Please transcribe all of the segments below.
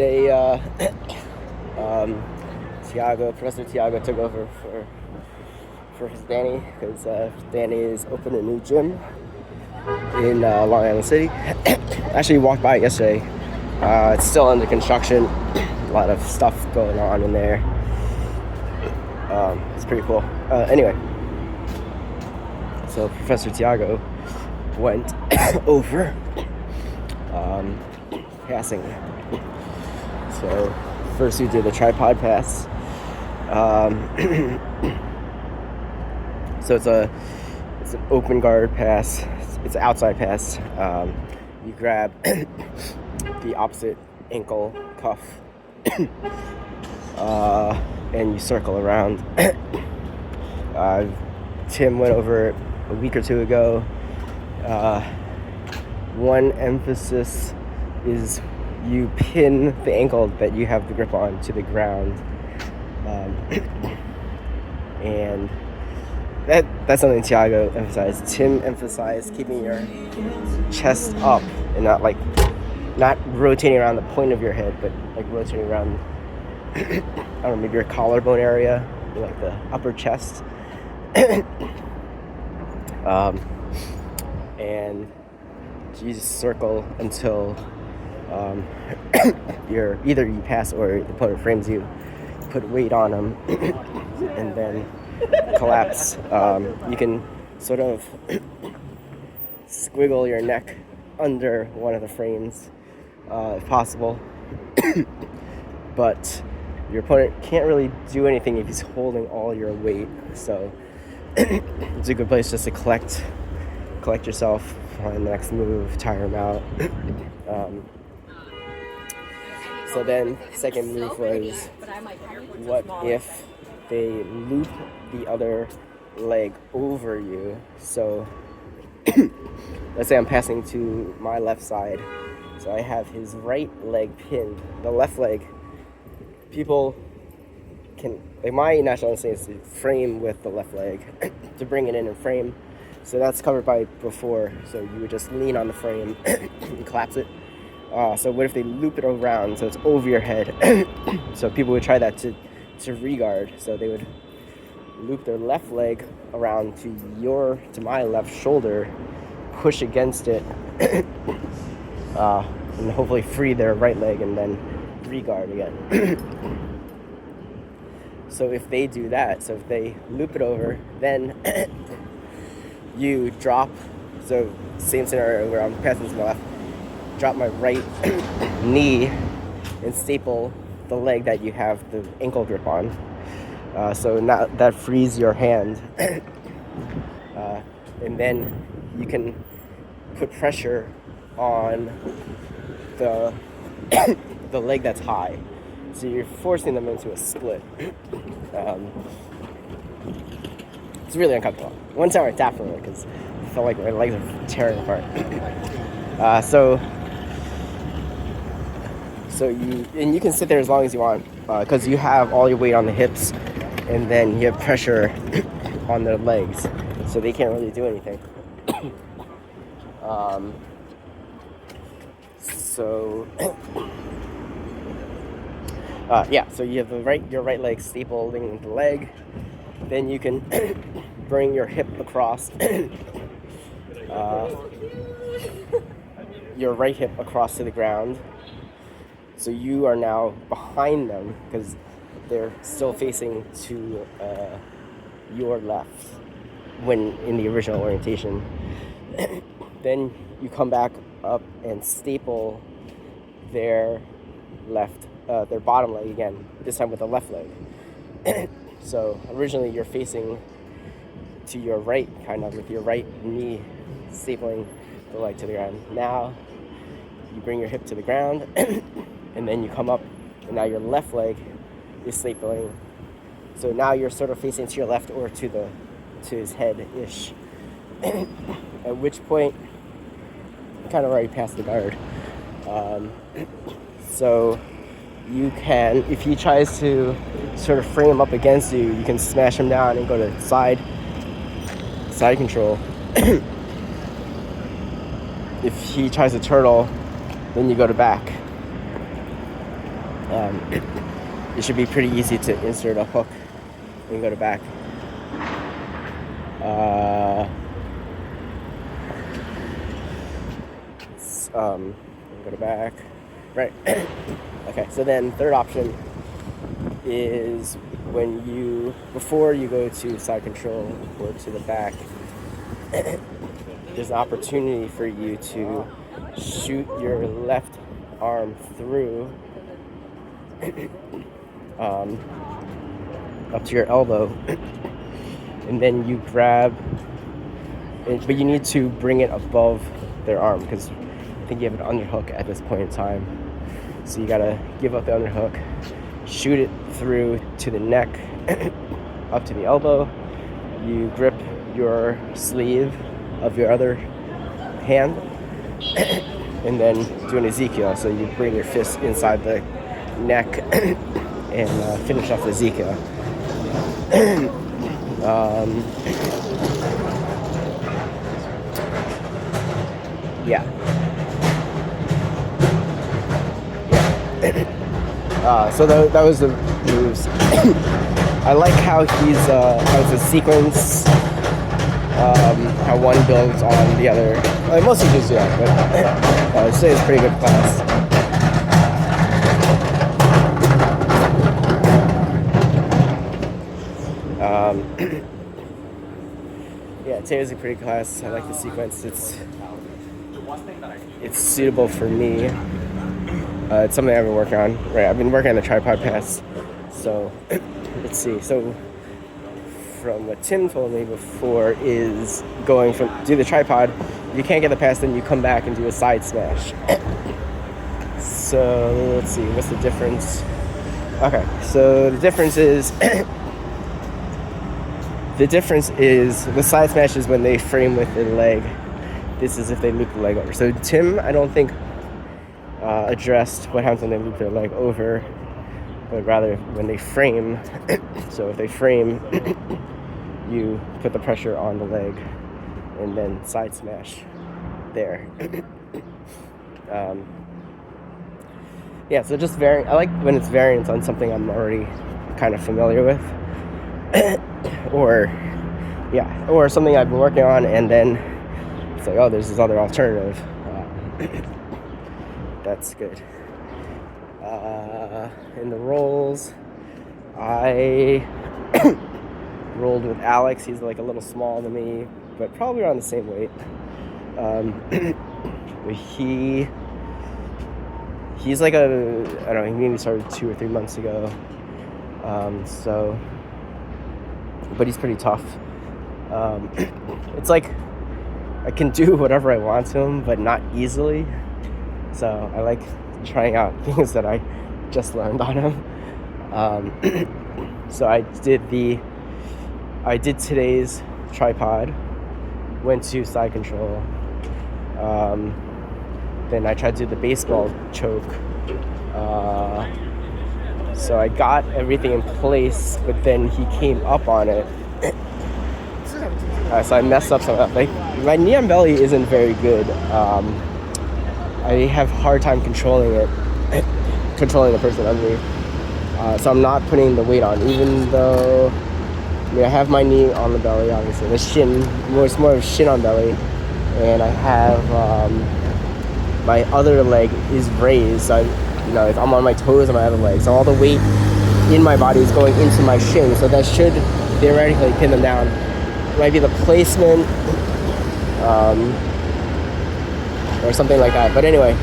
day, Professor Tiago took over for his Danny, because Danny is opening a new gym in Long Island City. Actually walked by it yesterday. It's still under construction. A lot of stuff going on in there. It's pretty cool. Anyway, so Professor Tiago went over passing. So first we did the tripod pass. So it's an open guard pass. It's an outside pass. You grab the opposite ankle cuff and you circle around. Tim went over it a week or two ago. One emphasis is you pin the ankle that you have the grip on to the ground, and that's something Tiago emphasized. Tim emphasized keeping your chest up and not rotating around the point of your head, but like rotating around, I don't know, maybe your collarbone area, like the upper chest. And you just circle until either you pass or the opponent frames you. Put weight on them and then collapse. You can sort of squiggle your neck under one of the frames if possible, but your opponent can't really do anything if he's holding all your weight. So it's a good place just to collect yourself, find the next move, tire him out. So then second move was, what if they loop the other leg over you? So let's say I'm passing to my left side, so I have his right leg pinned. The left leg, people can, like, my natural instinct is to frame with the left leg to bring it in and frame. So that's covered by before, so you would just lean on the frame and collapse it. So what if they loop it around so it's over your head? So people would try that to regard. So they would loop their left leg around to my left shoulder, push against it, and hopefully free their right leg and then regard again. So if they do that, so if they loop it over, then you drop. So same scenario where I'm passing to my left. Drop my right knee and staple the leg that you have the ankle grip on. So now that frees your hand. And then you can put pressure on the leg that's high. So you're forcing them into a split. It's really uncomfortable. One time I tapped on it because I felt like my legs are tearing apart. So you can sit there as long as you want, because you have all your weight on the hips, and then you have pressure on their legs, so they can't really do anything. So you have your right leg stapling the leg. Then you can bring your hip across, your right hip across to the ground. So you are now behind them because they're still facing to your left when in the original orientation. Then you come back up and staple their bottom leg again, this time with the left leg. So originally you're facing to your right, kind of with your right knee stapling the leg to the ground. Now you bring your hip to the ground and then you come up, and now your left leg is stapling. So now you're sort of facing to your left or to his head-ish. At which point you kind of already passed the guard. So you can, if he tries to sort of frame up against you, you can smash him down and go to side control. If he tries to turtle, then you go to back. It should be pretty easy to insert a hook and go to back. Go to back. Right. Okay, so then third option is before you go to side control or to the back, there's an opportunity for you to shoot your left arm through up to your elbow, and then you grab it, but you need to bring it above their arm because I think you have an underhook at this point in time. So you gotta give up the underhook, shoot it through to the neck, up to the elbow. You grip your sleeve of your other hand, and then do an ezikiel. So you bring your fist inside the neck and finish off the ezikiel. Yeah. So that was the moves. I like how how it's a sequence, how one builds on the other. I mostly just do that, but I'd say it's a pretty good class. Yeah, today was a pretty class. I like the sequence. It's suitable for me. It's something I've been working on. Right, I've been working on the tripod pass. So let's see. So from what Tim told me before is do the tripod. You can't get the pass, then you come back and do a side smash. So let's see. What's the difference? Okay, so the difference is the side smash is when they frame with the leg. This is if they loop the leg over. So Tim, I don't think addressed what happens when they loop their leg over, but rather when they frame. So if they frame, you put the pressure on the leg and then side smash there. Yeah, so just I like when it's variants on something I'm already kind of familiar with. or something I've been working on, and then it's like, oh, there's this other alternative. That's good. In the rolls, I rolled with Alex. He's like a little smaller than me, but probably around the same weight. He's like I don't know, he maybe started 2 or 3 months ago. But he's pretty tough. It's like I can do whatever I want to him, but not easily. So I like trying out things that I just learned on him. So I did today's tripod, went to side control. Then I tried to do the baseball choke. So I got everything in place, but then he came up on it. So I messed up some of that. Like, my knee on belly isn't very good. I have a hard time controlling the person underneath. So I'm not putting the weight on, even though I have my knee on the belly, obviously. The shin, it's more of shin on belly. And I have my other leg is raised. So I'm on my toes on my other leg. So all the weight in my body is going into my shin. So that should theoretically pin them down. It might be the placement, or something like that. But anyway,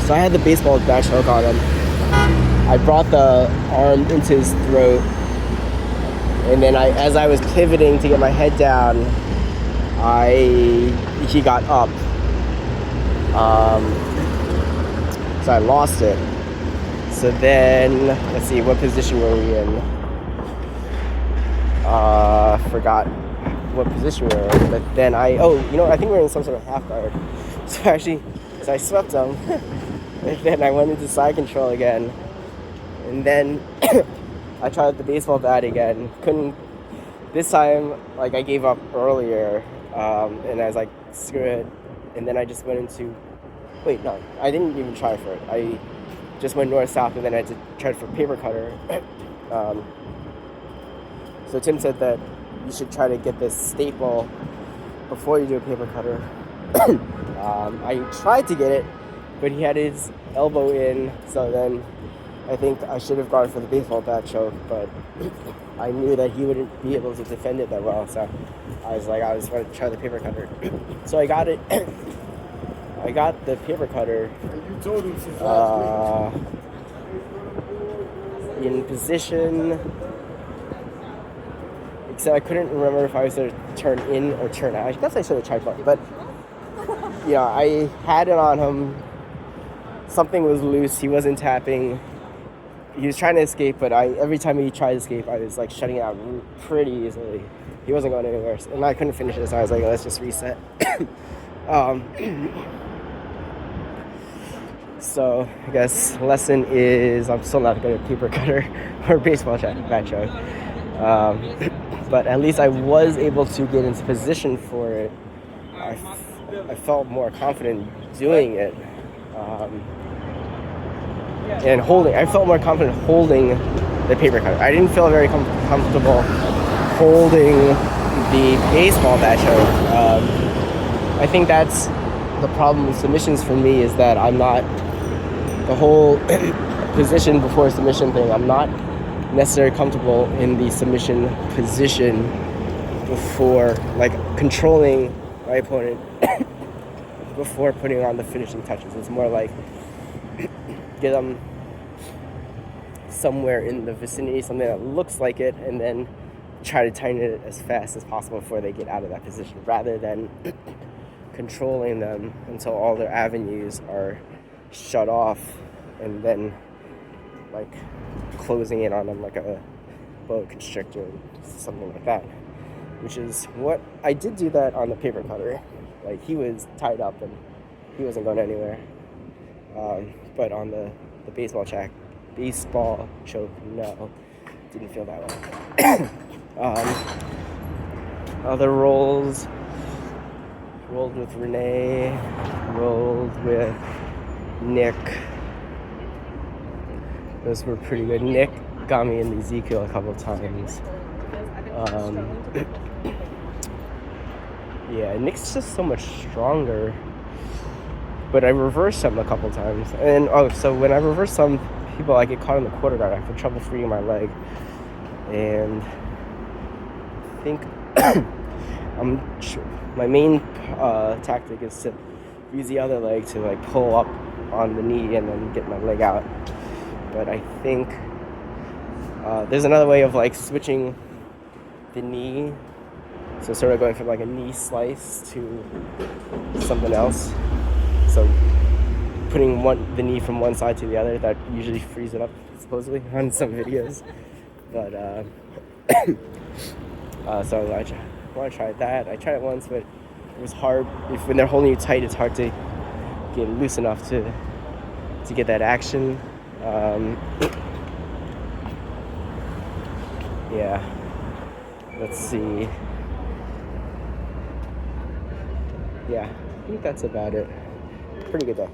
so I had the baseball bat choke on him. I brought the arm into his throat, and then as I was pivoting to get my head down, he got up. So I lost it. So then, let's see, what position were we in? Forgot what position we were in. But then I think we were in some sort of half guard. So I swept him. And then I went into side control again. And then I tried the baseball bat again. Couldn't. This time, like, I gave up earlier. And I was like, screw it. And then I just went into... Wait, no. I didn't even try for it. I just went north-south, and then I had to try for paper cutter. So Tim said that you should try to get this staple before you do a paper cutter. I tried to get it, but he had his elbow in, so then I think I should have gone for the baseball bat choke, but I knew that he wouldn't be able to defend it that well, so I was like, I just want to try the paper cutter. So I got it. I got the paper cutter in position, except I couldn't remember if I was to turn in or turn out. I guess I should have tried both, but yeah, I had it on him. Something was loose. He wasn't tapping. He was trying to escape, but every time he tried to escape, I was like shutting it out pretty easily. He wasn't going anywhere, and I couldn't finish it, so I was like, let's just reset. So I guess lesson is I'm still not good at paper cutter or baseball bat choke. But at least I was able to get into position for it. I felt more confident doing it. And holding, I felt more confident holding the paper cutter. I didn't feel very comfortable holding the baseball bat choke. I think that's the problem with submissions for me, is that I'm not, the whole position before submission thing, I'm not necessarily comfortable in the submission position before, like, controlling my opponent before putting on the finishing touches. It's more like get them somewhere in the vicinity, something that looks like it, and then try to tighten it as fast as possible before they get out of that position, rather than controlling them until all their avenues are shut off and then like closing in on them like a boa constrictor, something like that, which is what I did do that on the paper cutter. Like, he was tied up and he wasn't going anywhere. But on the baseball choke, no, didn't feel that way. Other rolls, rolled with Renee, rolled with Nick. Those were pretty good. Nick got me in the ezikiel a couple times. Yeah, Nick's just so much stronger. But I reversed him a couple times. And so when I reverse some people, I get caught in the quarter guard. I have trouble freeing my leg. And I think my main tactic is to use the other leg to like pull up on the knee and then get my leg out. But I think there's another way of like switching the knee. So sort of going from like a knee slice to something else. So putting the knee from one side to the other, that usually frees it up, supposedly, on some videos. But so I want to try that. I tried it once, but it was hard. When they're holding you tight, it's hard to get loose enough to get that action. Yeah. Let's see. Yeah, I think that's about it. Pretty good day.